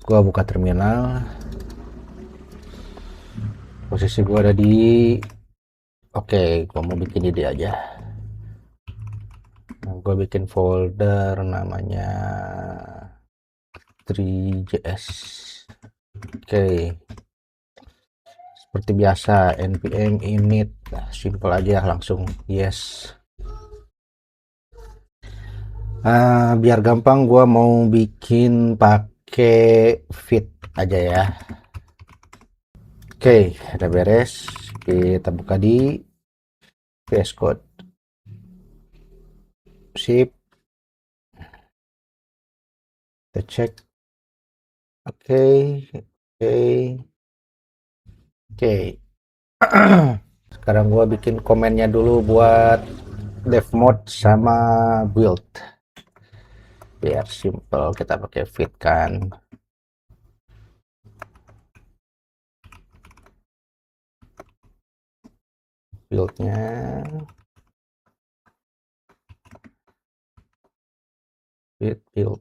Gua buka terminal. Posisi gua ada di oke, gua mau bikin ide aja. Nah, gua bikin folder namanya 3JS. Oke. Seperti biasa npm init. Nah, simple aja langsung yes. Biar gampang gua mau bikin pakai fit aja ya. Oke, udah beres. Kita buka di VS Code. Sip. Kita cek. Oke, oke, oke. Sekarang gua bikin komennya dulu buat dev mode sama build. Biar simple kita pakai fit kan. Buildnya build.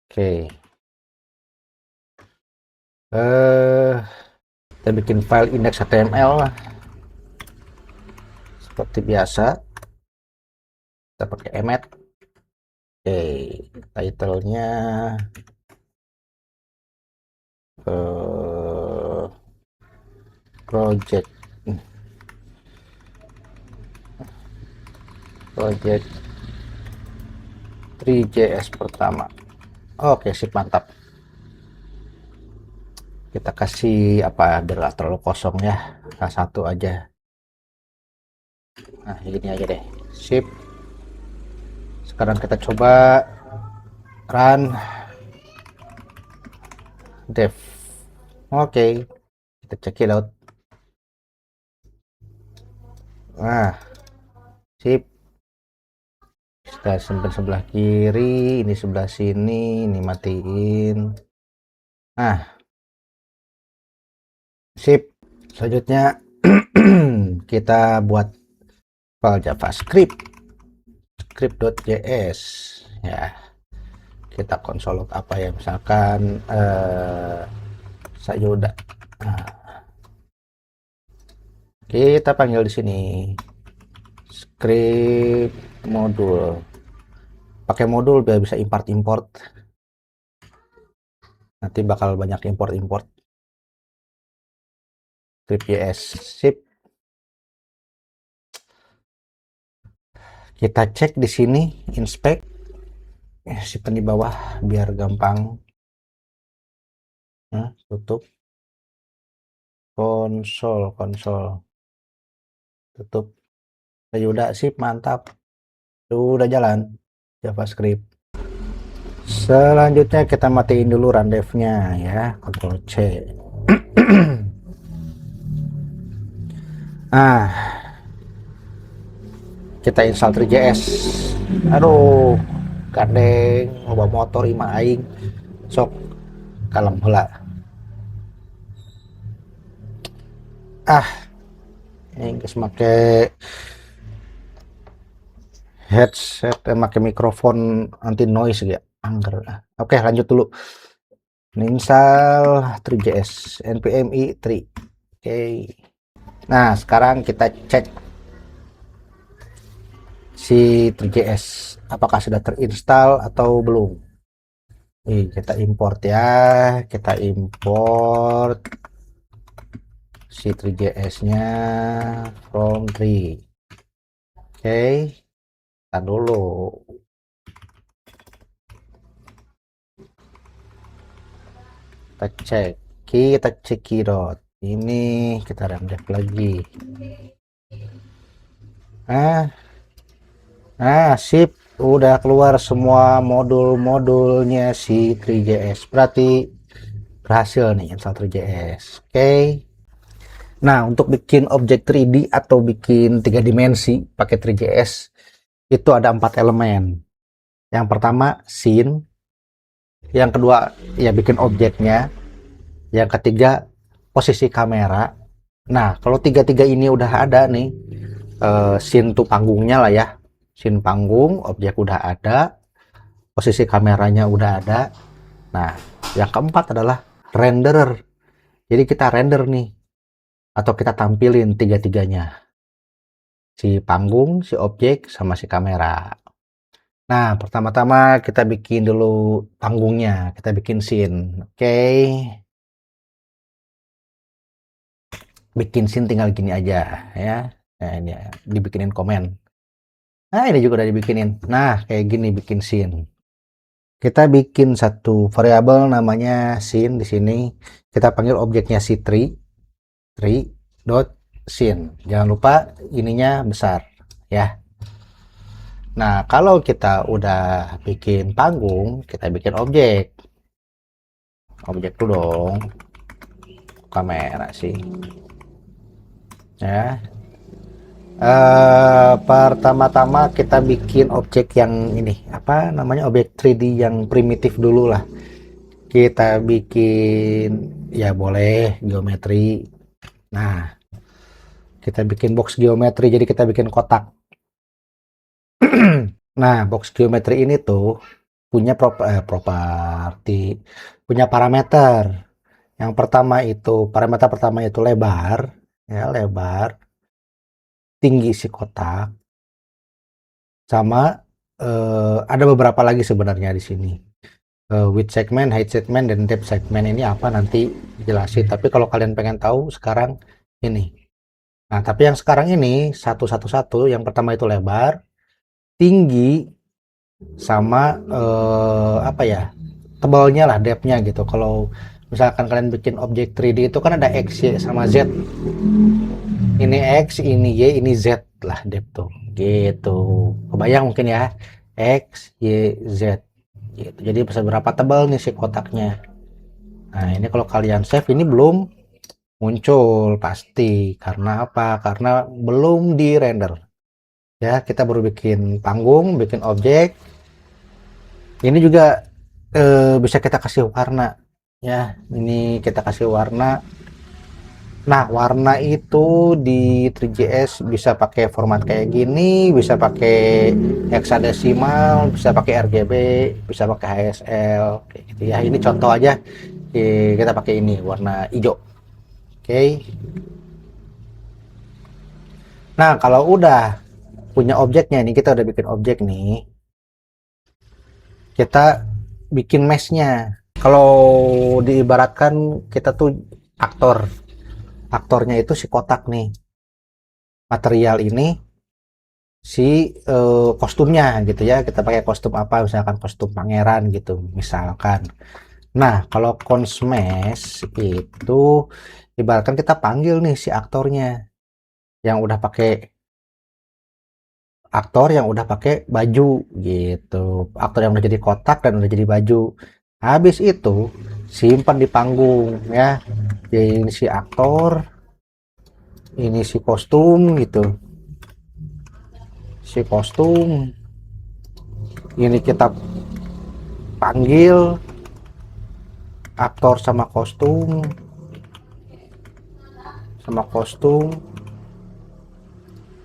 Oke. Kita bikin file index HTML seperti biasa. Kita pakai emet. Oke, title-nya project 3JS pertama. Oke, sip, mantap. Kita kasih apa biar gak terlalu kosong ya, satu aja. Nah, ini aja deh. Sip. Sekarang kita coba run dev. Oke, kita check it out. Nah, sip. Kita simpan sebelah kiri, ini sebelah sini, ini matiin. Nah, sip. Selanjutnya kita buat file JavaScript script.js ya. Kita konsol apa ya, misalkan Sayuda. Nah, kita panggil di sini script modul. Pakai modul biar bisa import. Nanti bakal banyak import script.js. Sip. Kita cek di sini inspect. Simpan di bawah biar gampang. Nah, tutup. Konsol. Tutup. Ya udah, sip, mantap. Udah jalan JavaScript. Selanjutnya kita matiin dulu run dev-nya ya, Ctrl C. Nah, kita install 3JS. Aduh, gandeng bawa motor ima aing. Sok kalem heula. Ini geus make headset, make mikrofon anti noise ya. Angger. Oke, lanjut dulu. Install 3JS npm i3. Oke. Nah, sekarang kita cek si 3JS apakah sudah terinstall atau belum. Kita import ya, kita import si 3JS-nya from 3. Oke, kita dulu. Kita cekidot. Ini kita run dev lagi. Sip, udah keluar semua modul-modulnya si 3JS. Berarti berhasil nih install 3JS. Oke. Nah, untuk bikin objek 3D atau bikin 3 dimensi pakai 3JS itu ada 4 elemen. Yang pertama scene, yang kedua ya bikin objeknya, yang ketiga posisi kamera. Nah, kalau tiga-tiga ini udah ada nih, scene tuh panggungnya lah ya, scene panggung, objek udah ada, posisi kameranya udah ada. Nah, yang keempat adalah renderer. Jadi kita render nih, atau kita tampilin tiga-tiganya. Si panggung, si objek, sama si kamera. Nah, pertama-tama kita bikin dulu panggungnya, kita bikin scene. Oke. Bikin scene tinggal gini aja ya. Nah, ini ya, dibikinin komen. Nah, ini juga udah dibikinin. Nah, kayak gini bikin scene. Kita bikin satu variabel namanya scene di sini. Kita panggil objeknya si tree dot scene. Jangan lupa ininya besar ya. Nah, kalau kita udah bikin panggung, kita bikin objek. Objek dulu dong. Kamera sih. Ya. Pertama-tama kita bikin objek yang ini, apa namanya, objek 3D yang primitif dulu lah. Kita bikin, ya boleh geometri. Nah, kita bikin box geometri, jadi kita bikin kotak. Nah, box geometri ini tuh punya properti, punya parameter. Yang pertama itu, parameter pertama itu lebar, ya lebar, tinggi si kotak, sama ada beberapa lagi sebenarnya di sini. Width segment, height segment, dan depth segment ini apa nanti dijelasin. Tapi kalau kalian pengen tahu sekarang ini. Nah, tapi yang sekarang ini satu, yang pertama itu lebar, tinggi, sama apa ya, tebalnya lah, depthnya gitu. Kalau misalkan kalian bikin objek 3D itu kan ada X, Y, sama Z. Ini X, ini Y, ini Z lah depth tuh. Gitu. Kebayang mungkin ya. X, Y, Z. Gitu. Jadi seberapa tebal nih si kotaknya. Nah, ini kalau kalian save ini belum muncul pasti. Karena apa? Karena belum di render. Ya, kita baru bikin panggung, bikin objek. Ini juga bisa kita kasih warna. Ya, ini kita kasih warna. Nah, warna itu di 3JS bisa pakai format kayak gini, bisa pakai hexadesimal, bisa pakai RGB, bisa pakai HSL, kayak gitu ya. Ini contoh aja, kita pakai ini warna hijau. Oke. Nah, kalau udah punya objeknya nih, kita udah bikin objek nih, kita bikin meshnya. Kalau diibaratkan kita tuh aktornya itu si kotak nih, material ini si kostumnya gitu ya, kita pakai kostum apa, misalkan kostum pangeran gitu misalkan. Nah, kalau consmesh itu ibaratkan kita panggil nih si aktornya yang udah pakai, baju gitu, aktor yang udah jadi kotak dan udah jadi baju. Habis itu simpan di panggung ya. Jadi ini si aktor, ini si kostum gitu, si kostum ini kita panggil aktor sama kostum.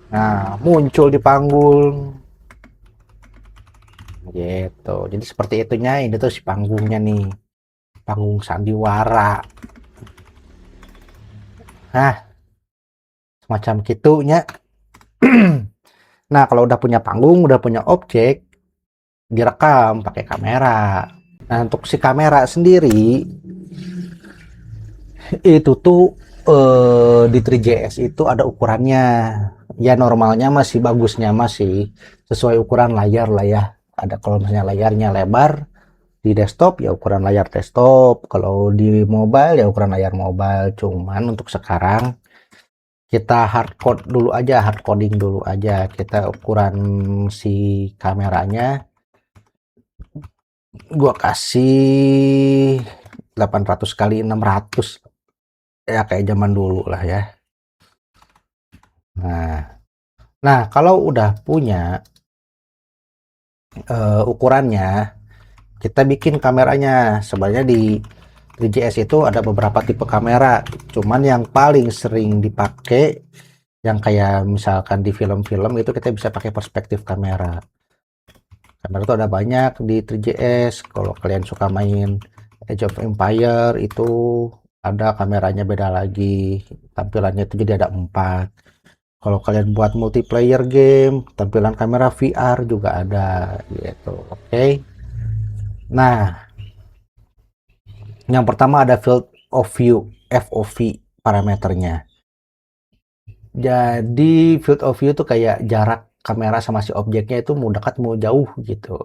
Nah, muncul di panggung gitu. Jadi seperti itunya. Ini tuh si panggungnya nih, panggung sandiwara. Nah, semacam gitunya. Nah, kalau udah punya panggung, udah punya objek, direkam pakai kamera. Nah, untuk si kamera sendiri itu tuh di 3JS itu ada ukurannya. Ya normalnya masih, bagusnya masih sesuai ukuran layar lah ya. Ada, kalau misalnya layarnya lebar di desktop ya ukuran layar desktop, kalau di mobile ya ukuran layar mobile. Cuman untuk sekarang kita hardcode dulu aja, hardcoding dulu aja. Kita ukuran si kameranya gua kasih 800 kali 600 ya, kayak zaman dulu lah ya. Nah, kalau udah punya ukurannya, kita bikin kameranya. Sebenarnya di 3JS itu ada beberapa tipe kamera, cuman yang paling sering dipakai yang kayak misalkan di film-film itu kita bisa pakai perspektif kamera. Kamera tuh ada banyak di 3GS. Kalau kalian suka main Age of Empire itu ada kameranya beda lagi. Tampilannya itu jadi ada 4. Kalau kalian buat multiplayer game, tampilan kamera VR juga ada gitu. Oke. Nah, yang pertama ada field of view, FOV parameternya. Jadi field of view tuh kayak jarak kamera sama si objeknya itu mau dekat mau jauh gitu.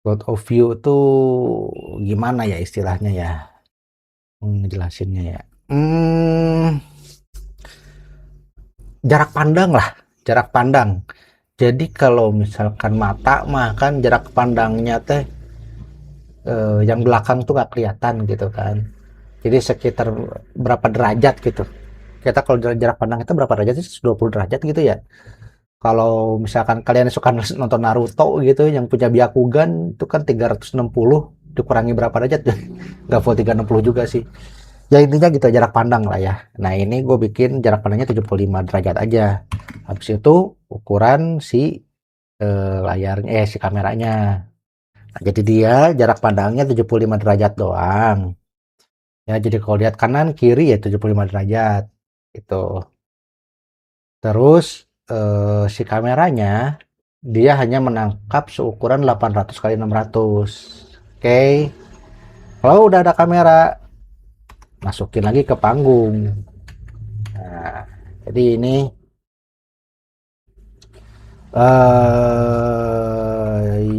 Field of view tuh gimana ya istilahnya ya? Ngejelasinnya ya. Jarak pandang lah, jarak pandang. Jadi kalau misalkan mata mah kan jarak pandangnya teh yang belakang tuh nggak kelihatan gitu kan. Jadi sekitar berapa derajat gitu. Kita kalau jarak pandang itu berapa derajat sih? 20 derajat gitu ya. Kalau misalkan kalian suka nonton Naruto gitu yang punya Byakugan itu kan 360 dikurangi berapa derajat? Nggak full 360 juga sih. Ya intinya gitu jarak pandang lah ya. Nah ini gue bikin jarak pandangnya 75 derajat aja. Habis itu ukuran si layarnya si kameranya. Nah, jadi dia jarak pandangnya 75 derajat doang. Ya jadi kalau lihat kanan kiri ya 75 derajat. Itu. Terus si kameranya dia hanya menangkap seukuran 800 kali 600. Oke. Kalau udah ada kamera, masukin lagi ke panggung. Nah, jadi ini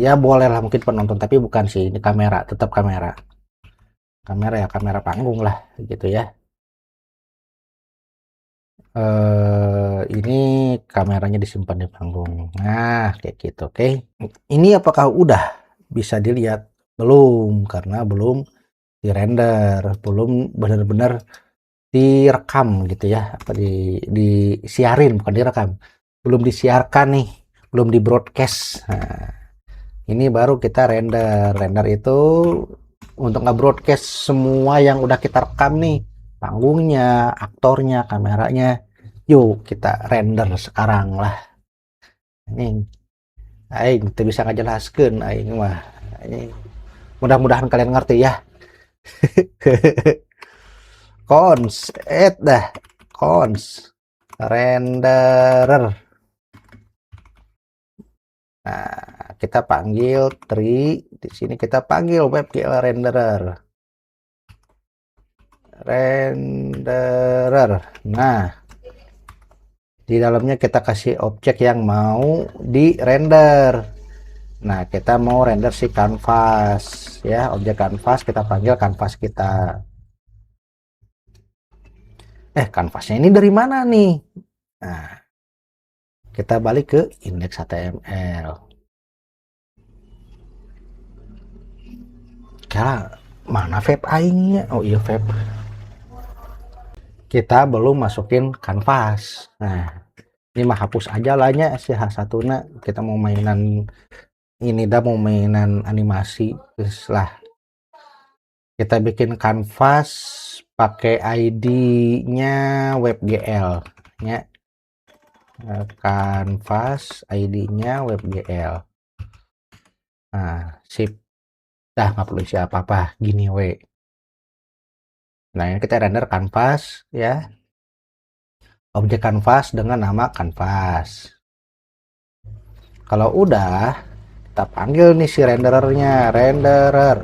ya boleh lah mungkin penonton tapi bukan sih ini kamera tetap kamera kamera ya kamera panggung lah gitu ya. Ini kameranya disimpan di panggung. Nah kayak gitu. Oke, ini apakah udah bisa dilihat? Belum, karena belum di render, belum benar-benar direkam gitu ya, apa disiarin, bukan direkam, belum disiarkan nih, belum di broadcast. Nah, ini baru kita render itu untuk nge-broadcast semua yang udah kita rekam nih, panggungnya, aktornya, kameranya. Yuk kita render sekarang lah. Ini aing kita bisa ngajelaskeun aing mah. Ini mudah-mudahan kalian ngerti ya. Cons dah cons renderer. Nah, kita panggil tree, di sini kita panggil WebGL renderer. Renderer. Nah, di dalamnya kita kasih objek yang mau di render. Nah, kita mau render si canvas ya, objek canvas kita panggil canvas kita. Kanvasnya ini dari mana nih? Nah, kita balik ke index HTML. Kira mana vape aingnya? Oh iya vape. Kita belum masukin kanvas. Nah, ini mah hapus aja lahnya si H1-na. Kita mau mainan ini dah mau mainan animasi. Terus lah kita bikin kanvas pakai ID-nya WebGL ya. Kanvas ID-nya WebGL. Nah, sip. Dah nggak perlu isi apa-apa gini we. Nah, ini kita render kanvas ya. Objek kanvas dengan nama kanvas. Kalau udah, kita panggil nih si renderernya, renderer.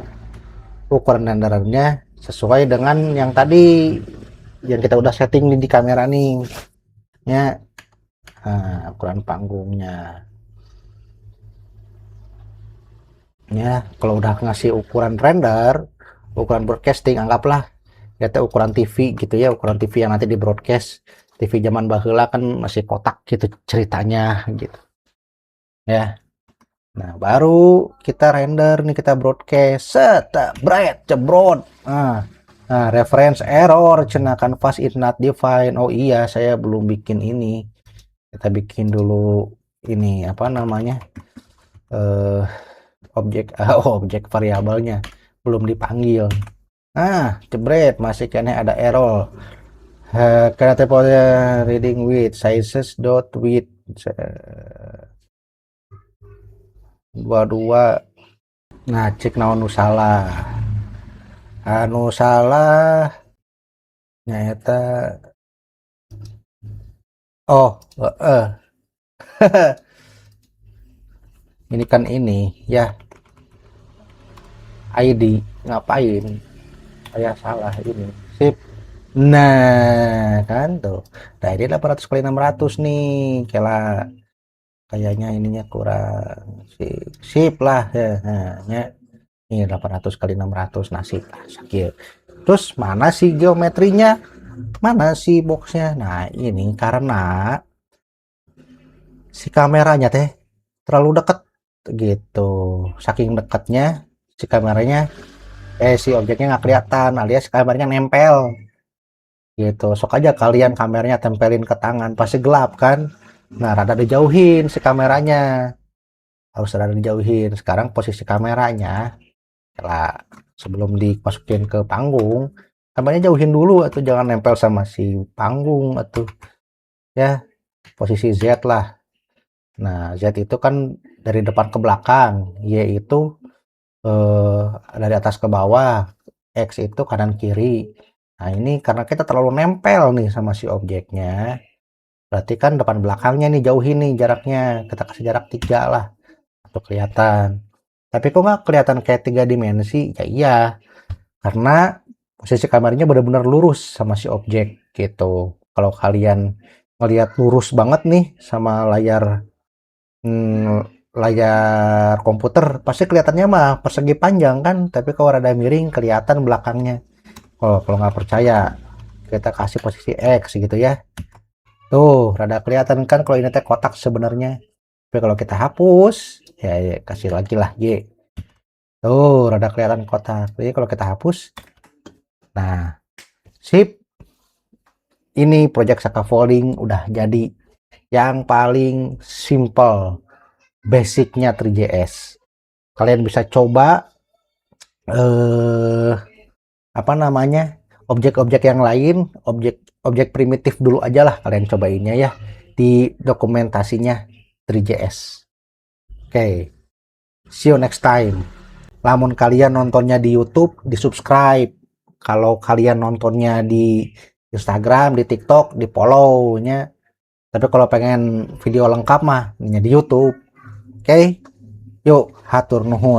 Ukuran renderernya sesuai dengan yang tadi yang kita udah setting di kamera nih. Ya. Nah, ukuran panggungnya. Ya, kalau udah ngasih ukuran render, ukuran broadcasting anggaplah ya ukuran TV gitu ya, ukuran TV yang nanti di broadcast. TV zaman baheula kan masih kotak gitu ceritanya gitu. Ya. Nah, baru kita render nih kita broadcast. Set, bright, cebrot. Nah, reference error cena canvas is not defined. Oh iya, saya belum bikin ini. Kita bikin dulu ini apa namanya? eh objek objek variabelnya belum dipanggil. Jebret masih kena ada error. Karena type reading width sizes dot width 22. Nah cek naon anu salah nyata. Oh ini kan ini ya ID ngapain saya salah ini sip. Nah kan tuh, nah ini 800 kali 600 nih kayaknya ininya kurang sip lah ya. Nah, ini 800 kali 600 nasib lah sakit. Terus mana sih geometrinya, mana sih boxnya? Nah ini karena si kameranya teh terlalu deket gitu, saking deketnya si kameranya si objeknya nggak kelihatan alias kameranya nempel gitu. Sok aja kalian kameranya tempelin ke tangan pasti gelap kan. Nah rada dijauhin si kameranya, harus rada dijauhin. Sekarang posisi kameranya lah sebelum dimasukin ke panggung, kameranya jauhin dulu atau jangan nempel sama si panggung atau ya posisi Z lah. Nah Z itu kan dari depan ke belakang, Y itu eh, dari atas ke bawah, X itu kanan kiri. Nah ini karena kita terlalu nempel nih sama si objeknya, berarti kan depan belakangnya nih jauhin nih jaraknya, kita kasih jarak 3 lah untuk kelihatan. Tapi kok nggak kelihatan kayak 3 dimensi? Ya iya, karena posisi kameranya benar-benar lurus sama si objek gitu. Kalau kalian ngelihat lurus banget nih sama layar komputer, pasti kelihatannya mah persegi panjang kan, tapi kalau rada miring kelihatan belakangnya. Kalau nggak percaya, kita kasih posisi X gitu ya. Tuh, rada kelihatan kan kalau ini teh kotak sebenarnya. Tapi kalau kita hapus, ya kasih lagi lah Y. Tuh, rada kelihatan kotak. Jadi kalau kita hapus, nah, sip. Ini project scaffolding udah jadi. Yang paling simple, basicnya 3JS. Kalian bisa coba apa namanya? Objek-objek yang lain, objek primitif dulu aja lah kalian cobainnya ya di dokumentasinya 3JS. Oke, see you next time. Lamun kalian nontonnya di YouTube, di subscribe. Kalau kalian nontonnya di Instagram, di TikTok, di follow-nya. Tapi kalau pengen video lengkap mah, di YouTube. Oke, yuk, hatur nuhun.